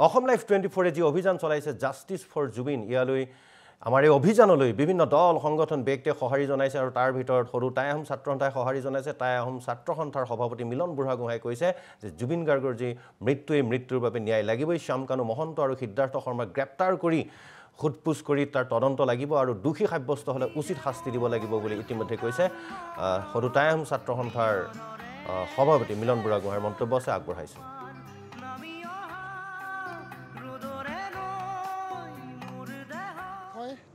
Assam life 24 যি অভিযান চলাইছে জাষ্টিস ফৰ জুবিন ইয়ালৈ আমাৰ এই অভিযানলৈ বিভিন্ন দল সংগঠন ব্যক্তিয়ে সহাৰি জনাইছে আৰু তাৰ ভিতৰত সৰু টাই আহোম ছাত্ৰ সন্থাই সহাৰি জনাইছে টাই আহোম ছাত্ৰ সন্থাৰ সভাপতি মিলন বুঢ়াগোহাঁই কৈছে যে জুবিন গাৰ্গৰ যি মৃত্যুৰ বাবে ন্যায় লাগিবই শ্যামকানু মহন্ত আৰু সিদ্ধাৰ্থ শৰ্মাক গ্ৰেপ্তাৰ কৰি খুদপুছ কৰি তাৰ তদন্ত লাগিব আৰু দোষী সাব্যস্ত হলে উচিত শাস্তি দিব লাগিব বুলি ইতিমধ্যে কৈছে সৰু টাই আহোম ছাত্ৰ সন্থাৰ সভাপতি মিলন বুঢ়াগোহাঁইৰ মন্তব্য আছে আগবঢ়াইছে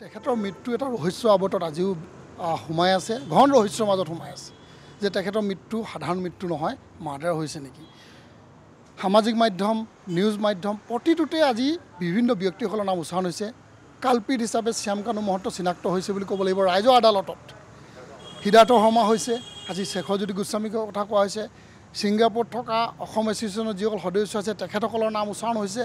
তেখেতৰ মৃত্যু এটা ৰহস্য আৱতত আজিও সোমাই আছে ঘন ৰহস্যৰ মাজত সোমাই আছে যে তেখেতৰ মৃত্যু সাধাৰণ মৃত্যু নহয় মাৰ্ডাৰ হৈছে নেকি সামাজিক মাধ্যম নিউজ মাধ্যম প্ৰতিটোতে আজি বিভিন্ন ব্যক্তিসকলৰ নাম উচ্চাৰণ হৈছে কালপিত হিচাপে শ্যামকানু মহন্ত চিনাক্ত হৈছে বুলি ক'ব লাগিব ৰাইজৰ আদালতত সিদ্ধাৰ্থ শৰ্মা হৈছে আজি শেখৰজ্যোতি গোস্বামীৰ কথা কোৱা হৈছে ছিংগাপুৰত থকা অসম এছ'চিয়েশ্যনৰ যিসকল সদস্য আছে তেখেতসকলৰ নাম উচ্চাৰণ হৈছে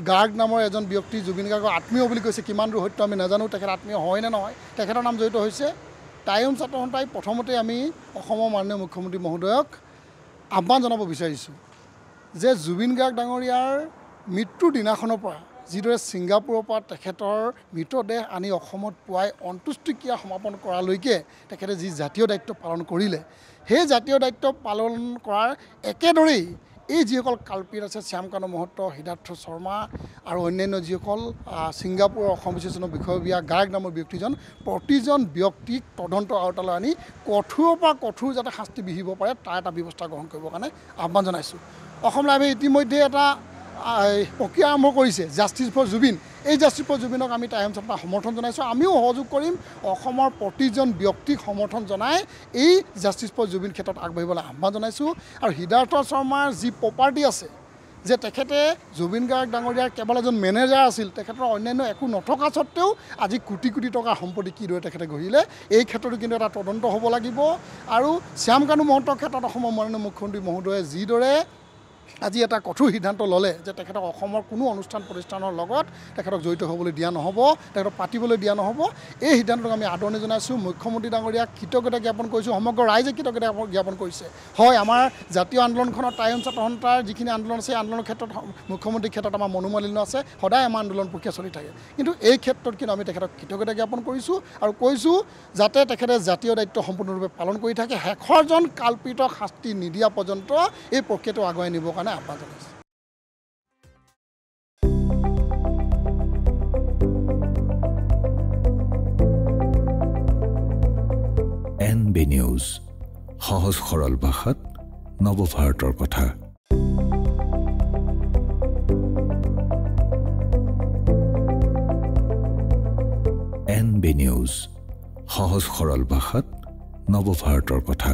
গাৰ্গ নামৰ এজন ব্যক্তি জুবিন গাৰ্গৰ আত্মীয় বুলি কৈছে কিমান দূৰ সত্য আমি নাজানো তেখেত আত্মীয় হয় নে নহয় তেখেতৰ নাম জড়িত হৈছে টাই আহোম ছাত্ৰ সন্থাই প্ৰথমতে আমি অসমৰ মাননীয় মুখ্যমন্ত্ৰী মহোদয়ক আহ্বান জনাব বিচাৰিছোঁ যে জুবিন গাৰ্গ ডাঙৰীয়াৰ মৃত্যুৰ দিনাখনৰ পৰা যিদৰে ছিংগাপুৰৰ পৰা তেখেতৰ মৃতদেহ আনি অসমত পুৱাই অন্ত্যেষ্টিক্ৰিয়া সমাপন কৰালৈকে তেখেতে যি জাতীয় দায়িত্ব পালন কৰিলে সেই জাতীয় দায়িত্ব পালন কৰাৰ একেদৰেই এই যিসকল কালপিত আছে শ্যামকানু মহন্ত সিদ্ধাৰ্থ শৰ্মা আৰু অন্যান্য যিসকল ছিংগাপুৰৰ অসম এছ'চিয়েশ্যনৰ বিষয়ববীয়া গাৰ্গ নামৰ ব্যক্তিজন প্ৰতিজন ব্যক্তিক তদন্ত আওতালৈ আনি কঠোৰৰ পৰা কঠোৰ যাতে শাস্তি বিহিব পাৰে তাৰ এটা ব্যৱস্থা গ্ৰহণ কৰিবৰ কাৰণে আহ্বান জনাইছোঁ অসম লাইভে ইতিমধ্যে এটা প্ৰক্ৰিয়া আৰম্ভ কৰিছে জাষ্টিছ ফৰ জুবিন এই জাষ্টিছ ফৰ জুবিনক আমি টাই আহোম ছাত্ৰ সমৰ্থন জনাইছোঁ আমিও সহযোগ কৰিম অসমৰ প্ৰতিজন ব্যক্তিক সমৰ্থন জনাই এই জাষ্টিছ ফৰ জুবিন ক্ষেত্ৰত আগবাঢ়িবলৈ আহ্বান জনাইছোঁ আৰু সিদ্ধাৰ্থ শৰ্মাৰ যি প্ৰপাৰ্টি আছে যে তেখেতে জুবিন গাৰ্গ ডাঙৰীয়াৰ কেৱল এজন মেনেজাৰ আছিল তেখেতৰ অন্যান্য একো নথকা স্বত্তেও আজি কোটি কোটি টকাৰ সম্পত্তি কিদৰে তেখেতে গঢ়িলে এই ক্ষেত্ৰতো কিন্তু এটা তদন্ত হ'ব লাগিব আৰু শ্যামকানু মহন্তৰ ক্ষেত্ৰত অসমৰ মাননীয় মুখ্যমন্ত্ৰী মহোদয়ে যিদৰে আজি এটা কঠোৰ সিদ্ধান্ত ল'লে যে তেখেতক অসমৰ কোনো অনুষ্ঠান প্ৰতিষ্ঠানৰ লগত তেখেতক জড়িত হ'বলৈ দিয়া নহ'ব তেখেতক পাতিবলৈ দিয়া নহ'ব এই সিদ্ধান্তক আমি আদৰণি জনাইছোঁ মুখ্যমন্ত্ৰী ডাঙৰীয়াক কৃতজ্ঞতা জ্ঞাপন কৰিছোঁ সমগ্ৰ ৰাইজে কৃতজ্ঞতা জ্ঞাপন কৰিছে হয় আমাৰ জাতীয় আন্দোলনখনত টাই আহোম ছাত্ৰ সন্থাৰ যিখিনি আন্দোলন আছে আন্দোলনৰ ক্ষেত্ৰত মুখ্যমন্ত্ৰীৰ ক্ষেত্ৰত আমাৰ মনোমালিন্য আছে সদায় আমাৰ আন্দোলন প্ৰক্ৰিয়া চলি থাকে কিন্তু এই ক্ষেত্ৰত কিন্তু আমি তেখেতক কৃতজ্ঞতা জ্ঞাপন কৰিছোঁ আৰু কৈছোঁ যাতে তেখেতে জাতীয় দায়িত্ব সম্পূৰ্ণৰূপে পালন কৰি থাকে শেষৰজন কালপিতক শাস্তি নিদিয়া পৰ্যন্ত এই প্ৰক্ৰিয়াটো আগুৱাই নিবৰ কাৰণে আহ্বান জনাইছোঁ NB নিউজ সহজ সৰল ভাষাত নৱভাৰতৰ কথা NB নিউজ সহজ সৰল ভাষাত নৱভাৰতৰ কথা